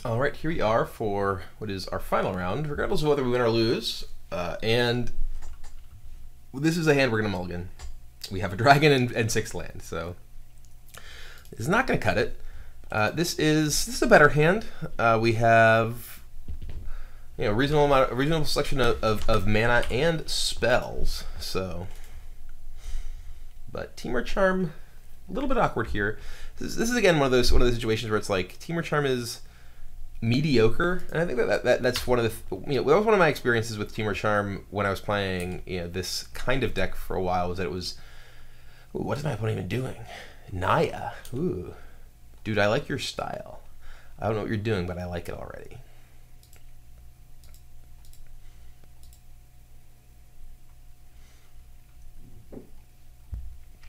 All right, here we are for what is our final round, regardless of whether we win or lose. And this is a hand we're going to mulligan. We have a dragon and 6 land, so this is not going to cut it. This is a better hand. We have reasonable selection of mana and spells. So, but Temur Charm, a little bit awkward here. This is again one of those situations where it's like Temur Charm is mediocre, and I think that's one of the that was one of my experiences with Temur Charm when I was playing this kind of deck for a while. Was that it was, ooh, what is my opponent even doing? Naya, ooh, dude, I like your style. I don't know what you're doing, but I like it already.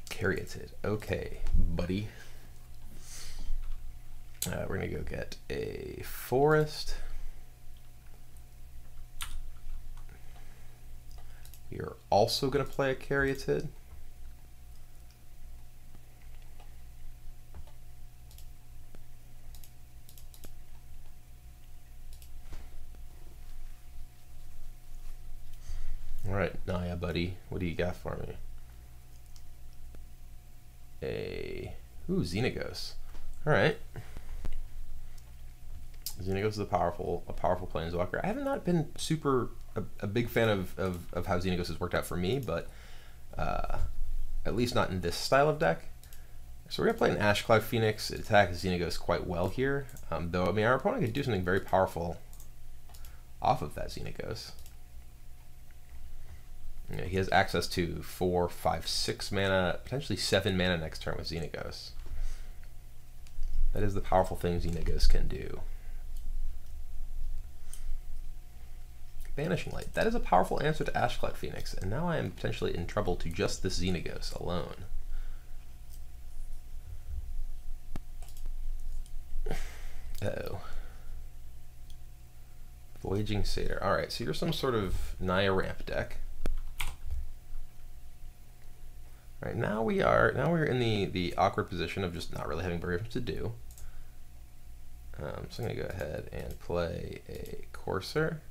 Caryatid, okay, buddy. We're going to go get a forest. We are also going to play a Caryatid. All right, Naya, buddy, what do you got for me? Xenagos. All right. Xenagos is a powerful planeswalker. I have not been super a big fan of how Xenagos has worked out for me, but at least not in this style of deck. So we're gonna play an Ashcloud Phoenix. It attacks Xenagos quite well here, though I mean our opponent could do something very powerful off of that Xenagos. He has access to 4, 5, 6 mana, potentially 7 mana next turn with Xenagos. That is the powerful thing Xenagos can do. Banishing Light. That is a powerful answer to Ashcloud Phoenix, and now I am potentially in trouble to just this Xenagos alone. Uh-oh. Voyaging Satyr. Alright, so you're some sort of Naya ramp deck. Alright, now we're in the awkward position of just not really having very much to do. So I'm gonna go ahead and play a Courser.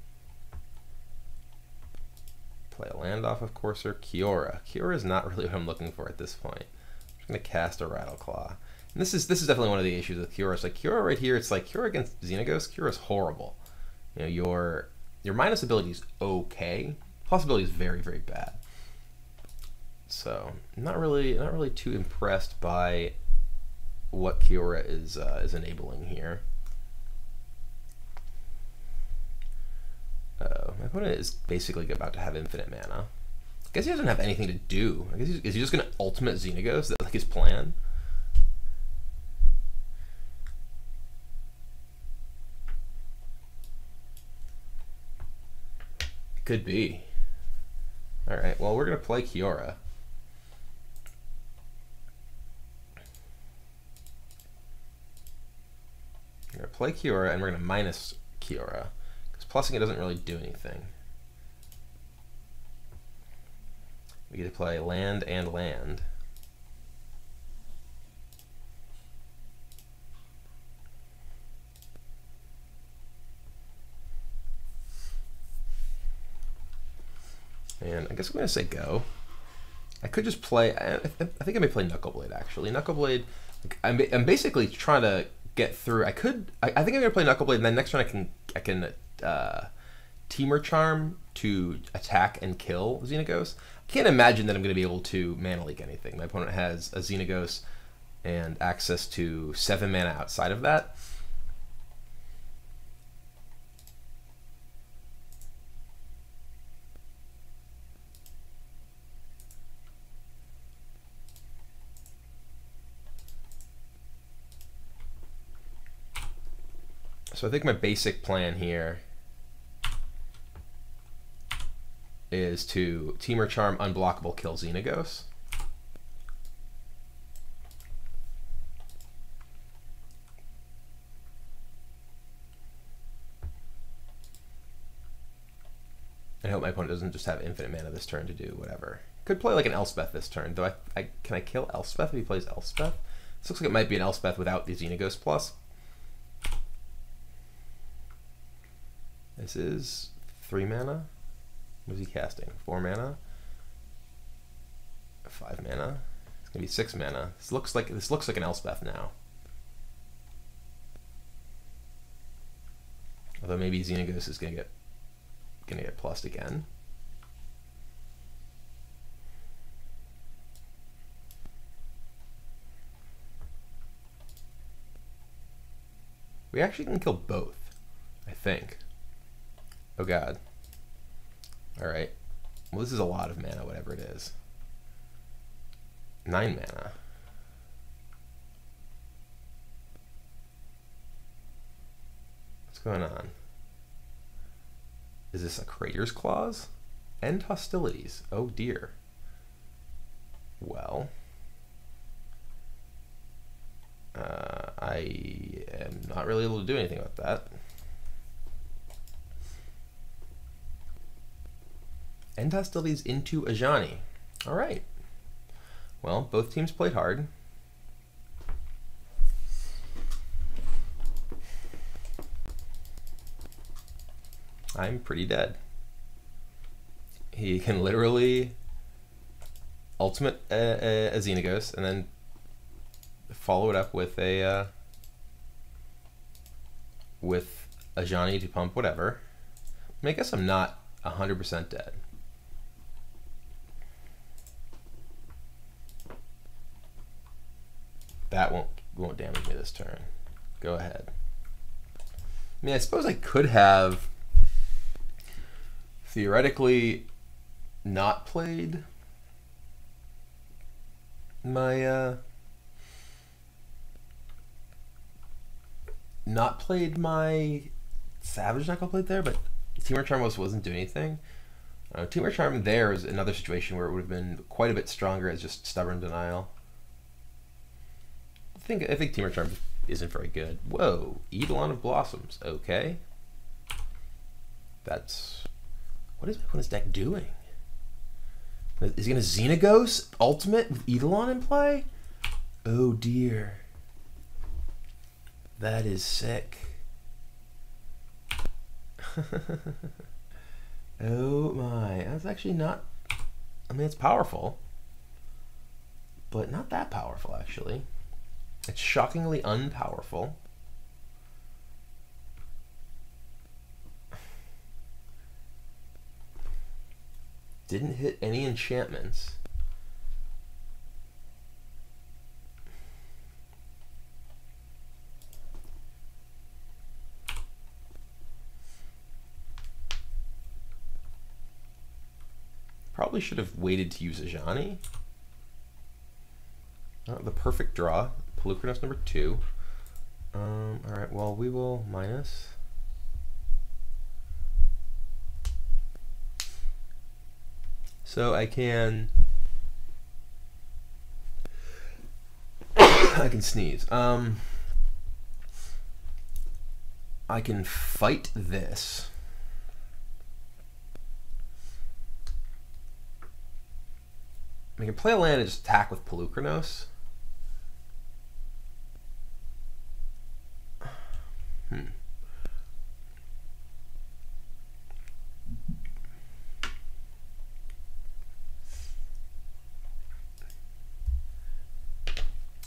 Play a land off of Courser. Kiora. Kiora is not really what I'm looking for at this point. I'm just gonna cast a Rattleclaw. And this is definitely one of the issues with Kiora. It's like Kiora right here, it's like Kiora against Xenagos, Kiora is horrible. Your minus ability is okay. Plus ability is very, very bad. So not really too impressed by what Kiora is enabling here. My opponent is basically about to have infinite mana. I guess he doesn't have anything to do. I guess is he just going to ultimate Xenagos? Is that like his plan? Could be. All right. Well, we're going to play Kiora. We're going to play Kiora, and we're going to minus Kiora. Plussing it doesn't really do anything. We get to play land and land. And I guess I'm going to say go. I could just play, I think I may play Knuckleblade actually. Knuckleblade, I'm basically trying to get through. I think I'm going to play Knuckleblade, and then next turn I can Temur Charm to attack and kill Xenagos. I can't imagine that I'm going to be able to mana leak anything. My opponent has a Xenagos and access to 7 mana outside of that. So I think my basic plan here is to Temur Charm, unblockable, kill Xenagos. I hope my opponent doesn't just have infinite mana this turn to do whatever. Could play like an Elspeth this turn, though. Can I kill Elspeth if he plays Elspeth? This looks like it might be an Elspeth without the Xenagos plus. This is 3 mana. What is he casting? 4 mana? 5 mana? It's gonna be 6 mana. This looks like an Elspeth now. Although maybe Xenagos is gonna get plussed again. We actually can kill both, I think. Oh god. Alright. Well, this is a lot of mana, whatever it is. 9 mana. What's going on? Is this a Crater's Clause? End hostilities. Oh dear. Well. I am not really able to do anything about that. End hostilities into Ajani. Alright. Well, both teams played hard. I'm pretty dead. He can literally ultimate a Xenagos and then follow it up with a Ajani to pump whatever. I mean, I guess I'm not 100% dead. That won't damage me this turn. Go ahead. I mean, I suppose I could have theoretically not played my Savage Knuckle Blade there, but Temur Charm wasn't doing anything. Temur Charm there is another situation where it would have been quite a bit stronger as just Stubborn Denial. I think Temur Charm isn't very good. Whoa, Eidolon of Blossoms. Okay. What is my opponent's deck doing? Is he gonna Xenagos ultimate with Eidolon in play? Oh dear. That is sick. Oh my, that's actually not, I mean, it's powerful, but not that powerful actually. It's shockingly unpowerful. Didn't hit any enchantments. Probably should have waited to use Ajani. The perfect draw. Pelucranos number 2. Alright, well, we will minus. So I can I can sneeze. I can fight this. I can play a land and just attack with Pelucranos.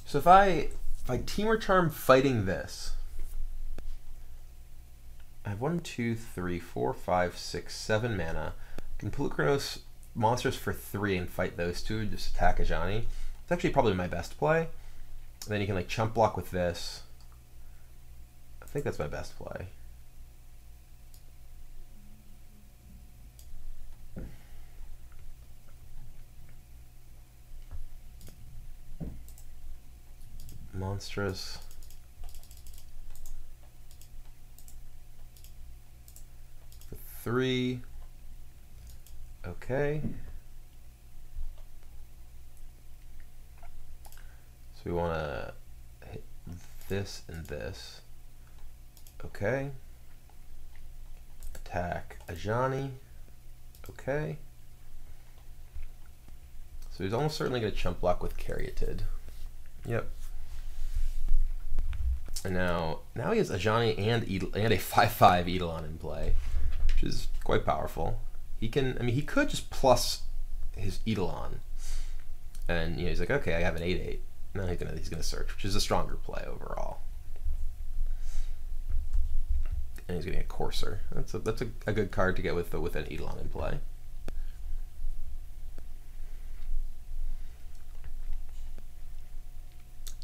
So if I Temur Charm fighting this, I have 1, 2, 3, 4, 5, 6, 7 mana. I can Pelucranos monsters for 3 and fight those two, just attack Ajani. It's actually probably my best play. And then you can like chump block with this. I think that's my best play. Monstrous. For 3. Okay. So we want to hit this and this. Okay. Attack Ajani. Okay. So he's almost certainly going to chump block with Caryatid. Yep. And now he has Ajani and a 5/5 Eidolon in play. which is quite powerful. He can, I mean, he could just plus his Eidolon, and you know, he's like, okay, I have an 8/8. Now he's gonna search, which is a stronger play overall. And he's gonna get Courser. That's a good card to get with an Eidolon in play.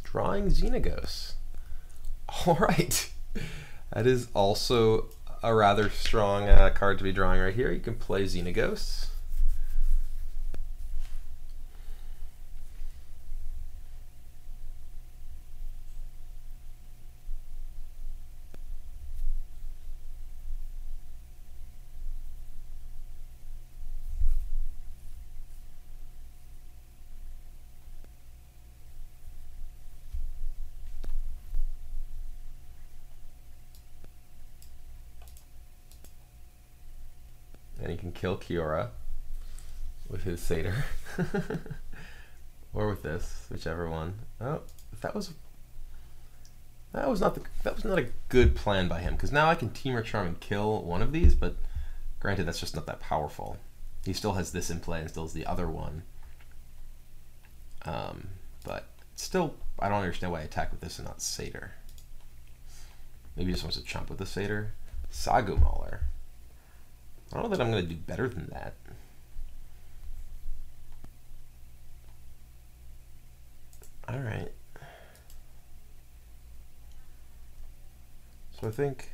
Drawing Xenagos. All right, that is also a rather strong card to be drawing right here. You can play Xenagos. And he can kill Kiora with his Satyr, or with this, whichever one. Oh, that was not a good plan by him, because now I can Temur Charm and kill one of these, but granted, that's just not that powerful. He still has this in play and still has the other one. But still, I don't understand why I attack with this and not Satyr. Maybe he just wants to chump with the Satyr. Sagumauler. I don't know that I'm going to do better than that. All right. So I think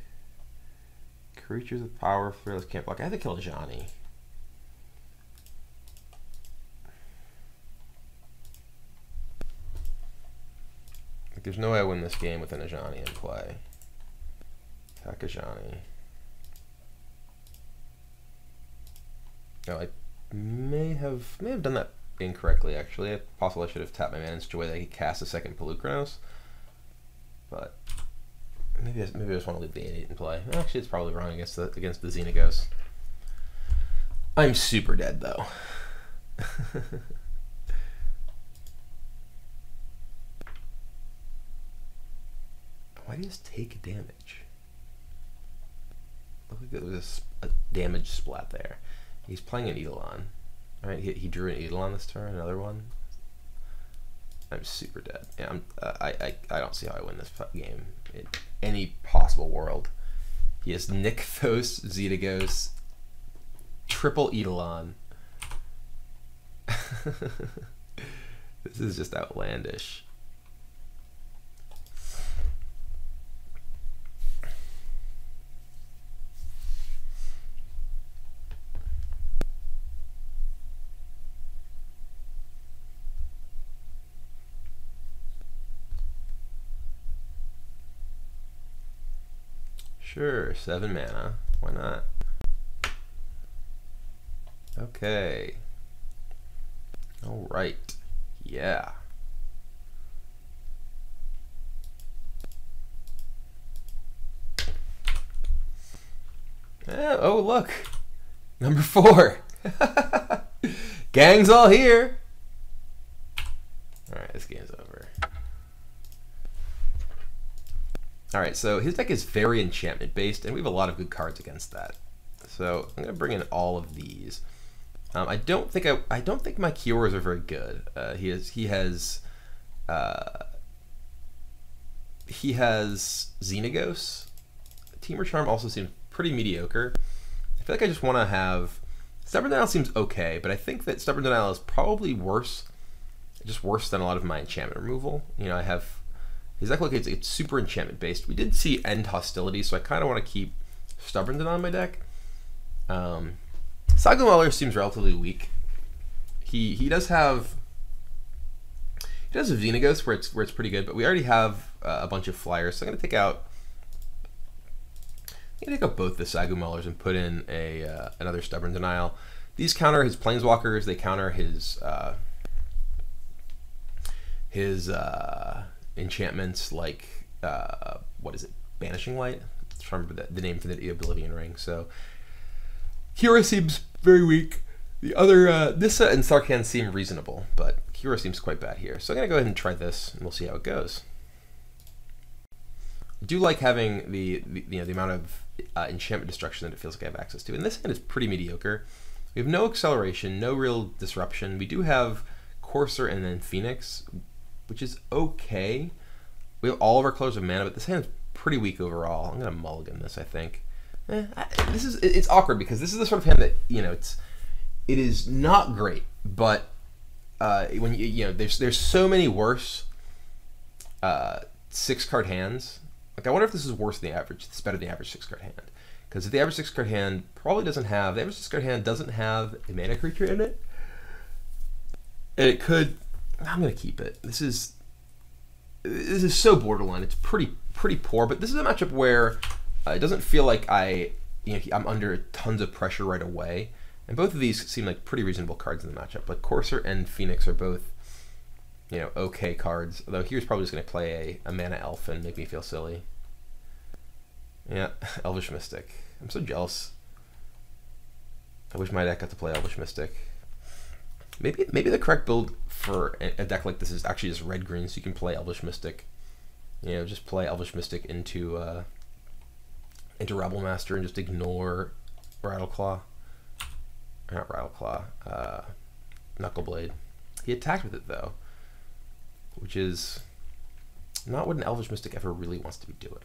creatures with power, fearless, can't block. I have to kill Johnny. Like, there's no way I win this game with an Ajani in play. Attack Ajani. No, I may have done that incorrectly, actually. It's possible I should have tapped my mana in such a way that I could cast a second Polukranos. But maybe I just want to leave the 8/8 in play. Actually, it's probably wrong against the Xenagos. I'm super dead, though. Why do you just take damage? Looked like there was a damage splat there. He's playing an Eidolon. All right, he drew an Eidolon this turn, another one. I'm super dead. Yeah, I don't see how I win this game in any possible world. He has Nykthos, Xenagos, triple Eidolon. This is just outlandish. Sure, 7 mana. Why not? Okay. All right. Yeah. Oh, look. Number 4. Gang's all here. All right, this game's over. Alright, so his deck is very enchantment based, and we have a lot of good cards against that. So I'm gonna bring in all of these. I don't think my Kioras are very good. He has Xenagos. Temur Charm also seems pretty mediocre. I feel like I just want to have Stubborn Denial seems okay, but I think that Stubborn Denial is probably worse, just worse than a lot of my enchantment removal. You know, I have. His deck look, it's super enchantment based. We did see End Hostility, so I kind of want to keep Stubborn Denial on my deck. Sagumauler seems relatively weak. He does have Xenagos where it's pretty good, but we already have a bunch of flyers, so I'm gonna take out both the Sagumaulers and put in another Stubborn Denial. These counter his Planeswalkers. They counter his enchantments like what is it? Banishing Light. I remember the name for the ability in Ring. So Kiora seems very weak. The other Nissa and Sarkhan seem reasonable, but Kiora seems quite bad here. So I'm gonna go ahead and try this, and we'll see how it goes. do like having the you know, the amount of enchantment destruction that it feels like I have access to. And this hand is pretty mediocre. We have no acceleration, no real disruption. We do have Courser and then Phoenix, which is okay. We have all of our colors of mana, but this hand is pretty weak overall. I'm gonna mulligan this, I think. It's awkward because this is the sort of hand that, you know, it is not great, but when you know, there's so many worse 6-card hands. Like, I wonder if this is worse than the average. It's better than the average 6-card hand, because if the average 6-card hand probably doesn't have, the average 6-card hand doesn't have a mana creature in it, and it could. I'm gonna keep it. This is so borderline. It's pretty poor, but this is a matchup where it doesn't feel like I'm under tons of pressure right away. And both of these seem like pretty reasonable cards in the matchup. Like Courser and Phoenix are both, you know, okay cards. Although here's probably just going to play a mana elf and make me feel silly. Yeah, Elvish Mystic. I'm so jealous. I wish my deck got to play Elvish Mystic. Maybe the correct build for a deck like this is actually just red-green, so you can play Elvish Mystic. You know, just play Elvish Mystic into Rebel Master and just ignore Rattleclaw. Not Rattleclaw, Knuckleblade. He attacked with it though, which is not what an Elvish Mystic ever really wants to be doing.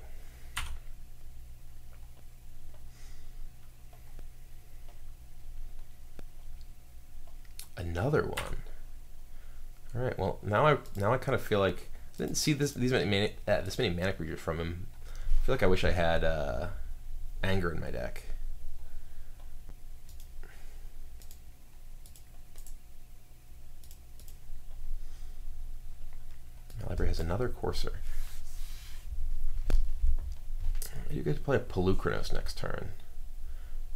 Another one. All right. Well, now I kind of feel like I didn't see this many mana creatures from him. I feel like I wish I had Anger in my deck. My library has another Courser. You guys play a Pelucranos next turn.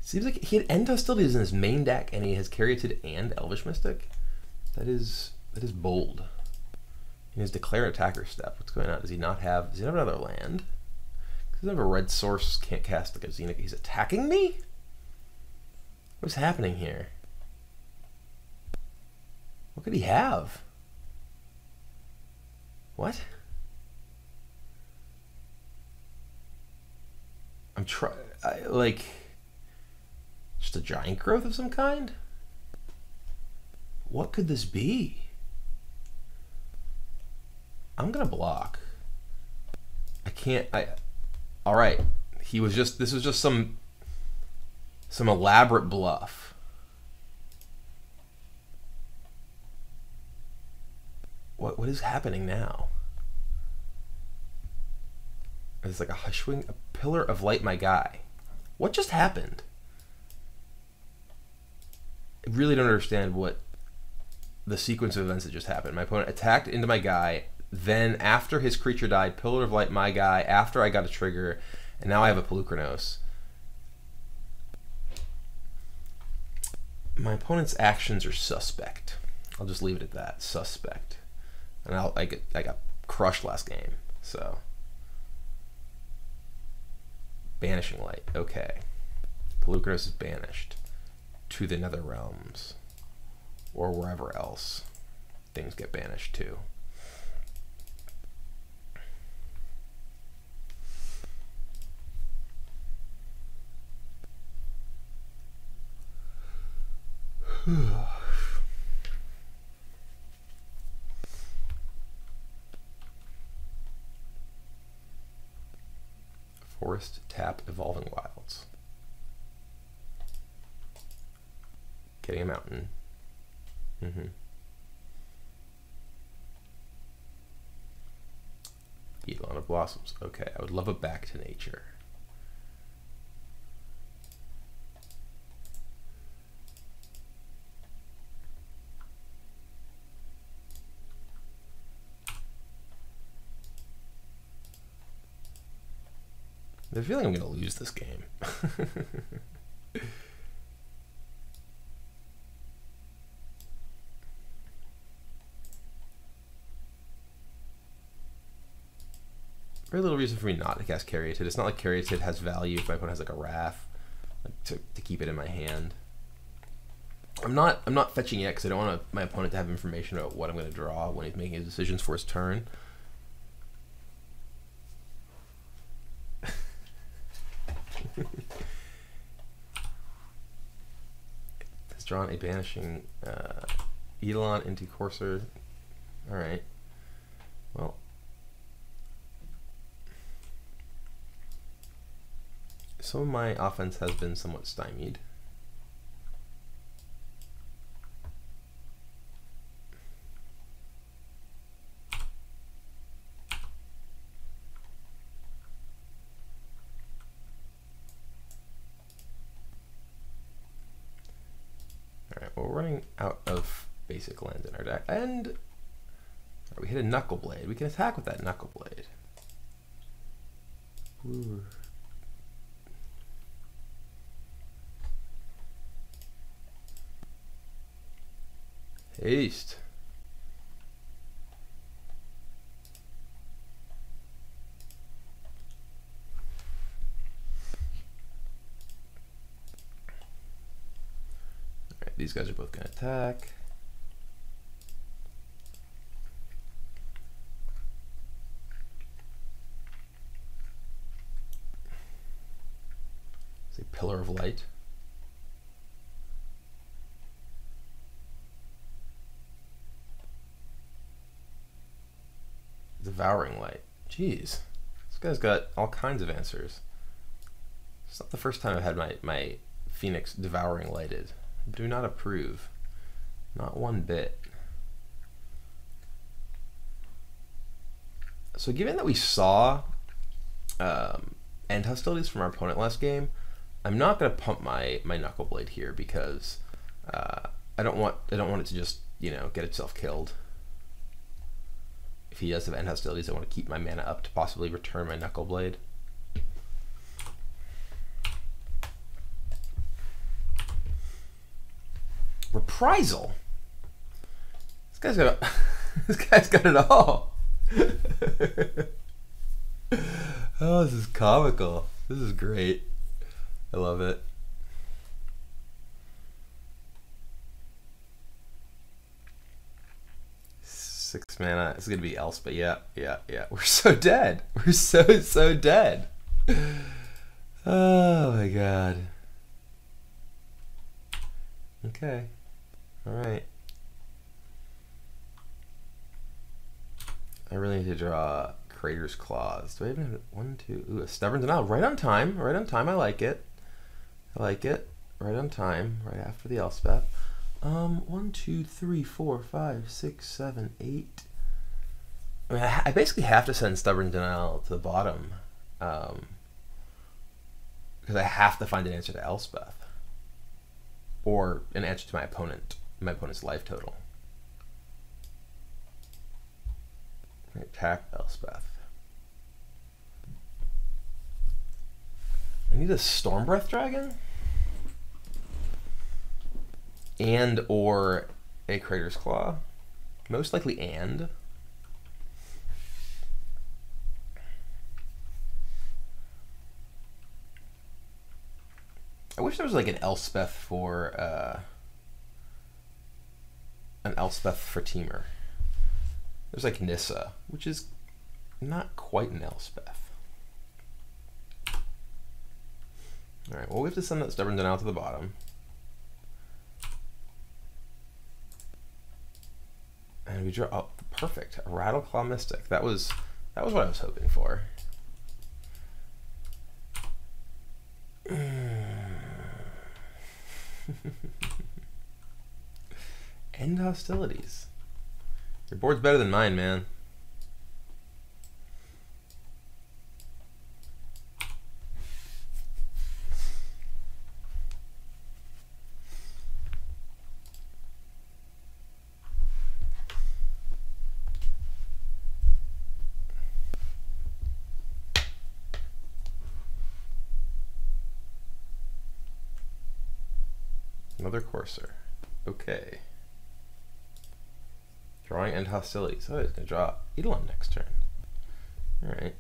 Seems like he had End Hostilities in his main deck, and he has Caryatid and Elvish Mystic. That is bold. In his Declare Attacker step, what's going on? Does he have another land? Does he have a red source? Can't cast like a Xena. He's attacking me? What's happening here? What could he have? What? I'm trying, like, just a giant growth of some kind? What could this be? I'm gonna block. I can't. All right. This was just some elaborate bluff. What is happening now? It's like a Hushwing, a Pillar of Light, my guy. What just happened? I really don't understand what the sequence of events that just happened. My opponent attacked into my guy, then after his creature died, Pillar of Light, my guy, after I got a trigger, and now I have a Pelucranos. My opponent's actions are suspect. I'll just leave it at that, suspect. And I got crushed last game, so. Banishing Light, okay. Pelucranos is banished to the Nether Realms, or wherever else things get banished to. Forest, tap, Evolving Wilds. Getting a mountain. Eidolon of Blossoms. Okay, I would love a Back to Nature. I have a feeling I'm going to lose this game. Very little reason for me not to cast Caryatid. It's not like Caryatid has value if my opponent has like a Wrath, like to keep it in my hand. I'm not fetching yet because I don't want my opponent to have information about what I'm going to draw when he's making his decisions for his turn. drawn a banishing Eidolon into Courser. Alright. Well. Some of my offense has been somewhat stymied. Alright, well, we're running out of basic lands in our deck. And we hit a Knuckle Blade. We can attack with that Knuckle Blade. Ooh. Haste. Alright, these guys are both going to attack. It's a Pillar of Light. Devouring Light. Jeez. This guy's got all kinds of answers. It's not the first time I've had my Phoenix Devouring Lighted. Do not approve. Not one bit. So given that we saw end hostilities from our opponent last game, I'm not going to pump my Knuckle Blade here because I don't want it to just, you know, get itself killed. If he does have end hostilities, I want to keep my mana up to possibly return my Knuckle Blade. Reprisal. This guy's got this guy's got it all. Oh, this is comical. This is great. I love it. Six mana. It's gonna be Elspeth. Yeah. We're so dead. We're so dead. Oh my god. Okay. All right. I really need to draw Crater's Claws. Do I even have one, two? Ooh, a Stubborn Denial. Right on time. Right on time. I like it. I like it. Right on time. Right after the Elspeth. 1, 2, 3, 4, 5, 6, 7, 8. I mean, I basically have to send Stubborn Denial to the bottom because I have to find an answer to Elspeth or an answer to my opponent's life total. Attack Elspeth. I need a Stormbreath Dragon and or a Crater's Claw. Most likely and. I wish there was like an Elspeth for Temur. There's like Nissa, which is not quite an Elspeth. Alright, well we have to send that Stubborn Denial to the bottom. And we draw, oh, perfect, a Rattleclaw Mystic. That was what I was hoping for. End hostilities. Your board's better than mine, man. Another Courser. Okay. Drawing end hostilities. Oh, he's going to draw Eidolon next turn. Alright.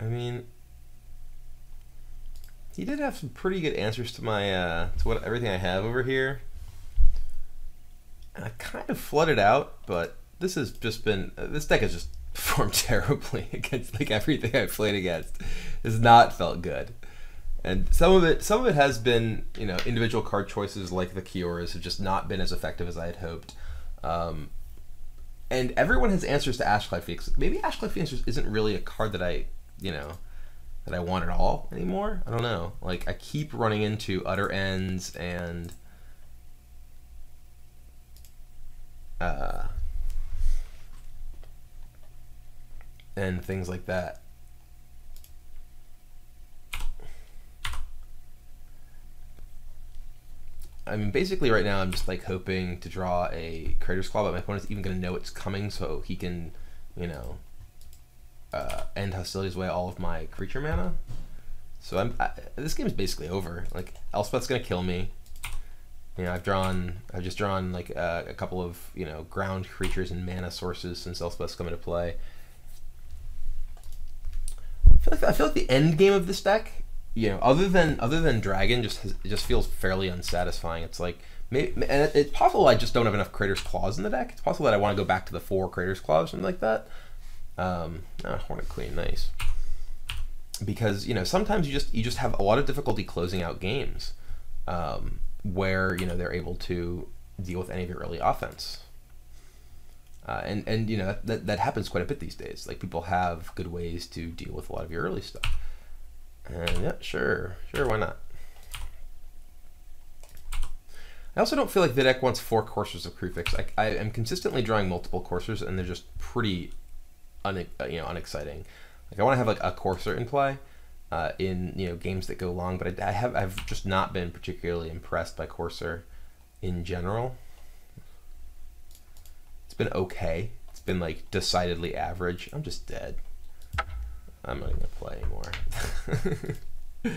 I mean, he did have some pretty good answers to my to everything I have over here. And I kind of flooded out, but this has just been this deck is just performed terribly against like everything I've played against. Has not felt good. And some of it has been, you know, individual card choices like the Kioras have just not been as effective as I had hoped. And everyone has answers to Ashclad Phoenix. Maybe Ashclad Phoenix isn't really a card that I want at all anymore. I don't know. Like, I keep running into Utter Ends and things like that. I mean, basically right now I'm just like hoping to draw a Crater's Claw, but my opponent's even going to know it's coming, so he can, you know, end hostilities away all of my creature mana. So this game is basically over. Like, Elspeth's going to kill me. You know, I've just drawn like a couple of, you know, ground creatures and mana sources since Elspeth's come into play. I feel like the end game of this deck, you know, other than Dragon, just feels fairly unsatisfying. It's like, maybe, and it's possible I just don't have enough Crater's Claws in the deck. It's possible that I want to go back to the 4 Crater's Claws, something like that. Hornet Queen, nice. Because, you know, sometimes you just have a lot of difficulty closing out games, where, you know, they're able to deal with any of your early offense. And you know, that happens quite a bit these days. Like, people have good ways to deal with a lot of your early stuff. And yeah, sure, why not? I also don't feel like the deck wants 4 coursers of Kruphix. I am consistently drawing multiple coursers, and they're just pretty unexciting. Like, I want to have like a courser in play in, you know, games that go long, but I've just not been particularly impressed by courser in general. It's been okay. It's been like decidedly average. I'm just dead. I'm not gonna play anymore. All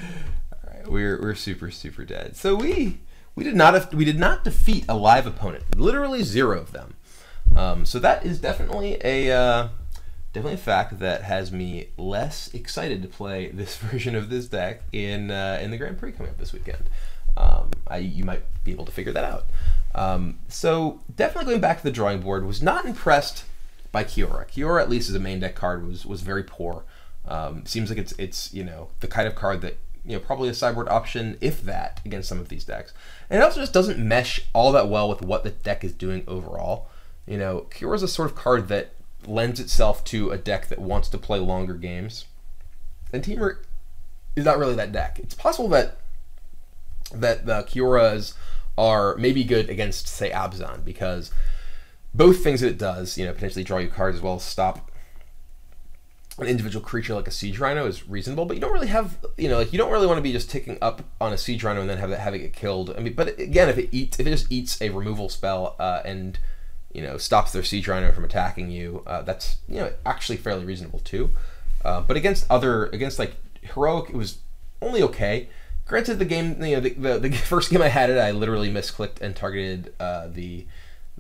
right, we're super dead. So we did not defeat a live opponent. Literally 0 of them. So that is definitely a fact that has me less excited to play this version of this deck in the Grand Prix coming up this weekend. You might be able to figure that out. So definitely going back to the drawing board, was not impressed by Kiora. Kiora, at least as a main deck card, was very poor. Seems like it's you know, the kind of card that, you know, probably a sideboard option, if that, against some of these decks. And it also just doesn't mesh all that well with what the deck is doing overall. You know, Kiora is a sort of card that lends itself to a deck that wants to play longer games. And Temur is not really that deck. It's possible that the Kioras are maybe good against, say, Abzan, because both things that it does, you know, potentially draw you cards as well as stop an individual creature like a Siege Rhino, is reasonable, but you don't really have, you know, like, you don't really want to be just ticking up on a Siege Rhino and then have it get killed. I mean, but again, if it just eats a removal spell and, you know, stops their Siege Rhino from attacking you, that's, you know, actually fairly reasonable too. But against like Heroic, it was only okay. Granted, the game, you know, the first game I had it, I literally misclicked and targeted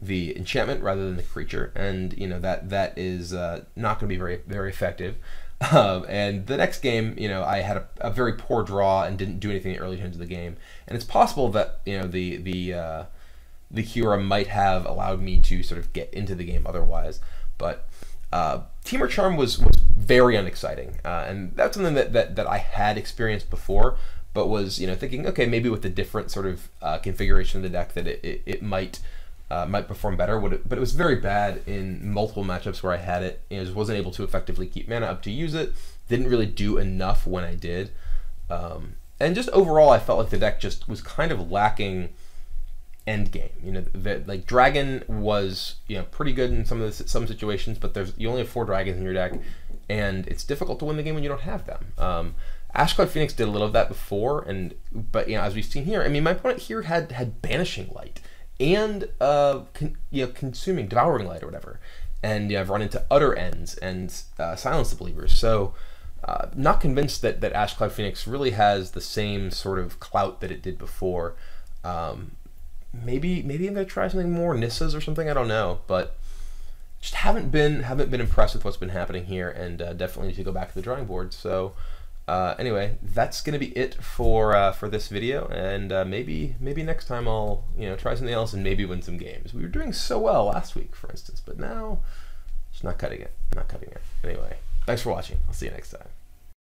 the enchantment rather than the creature, and, you know, that is not going to be very effective. And the next game, you know, I had a very poor draw and didn't do anything in the early turns of the game, and it's possible that, you know, the Kiora might have allowed me to sort of get into the game otherwise, but Temur Charm was very unexciting, and that's something that I had experienced before, but was, you know, thinking, okay, maybe with the different sort of configuration of the deck that it might perform better. But it was very bad in multiple matchups where I had it. You know, just wasn't able to effectively keep mana up to use it. Didn't really do enough when I did. And just overall, I felt like the deck just was kind of lacking end game. You know, like Dragon was, you know, pretty good in some situations, but you only have 4 dragons in your deck, and it's difficult to win the game when you don't have them. Ashclad Phoenix did a little of that before, but you know, as we've seen here, I mean, my opponent here had Banishing Light and you know, Consuming, Devouring Light or whatever, and, you know, I've run into Utter Ends and Silence the Believers. So not convinced that Ashclad Phoenix really has the same sort of clout that it did before. Maybe I'm gonna try something more, Nissas or something. I don't know, but just haven't been impressed with what's been happening here, and definitely need to go back to the drawing board. So anyway, that's gonna be it for this video, and maybe next time I'll, you know, try something else and maybe win some games. We were doing so well last week, for instance, but now Just not cutting it. Not cutting it. Anyway, thanks for watching. I'll see you next time.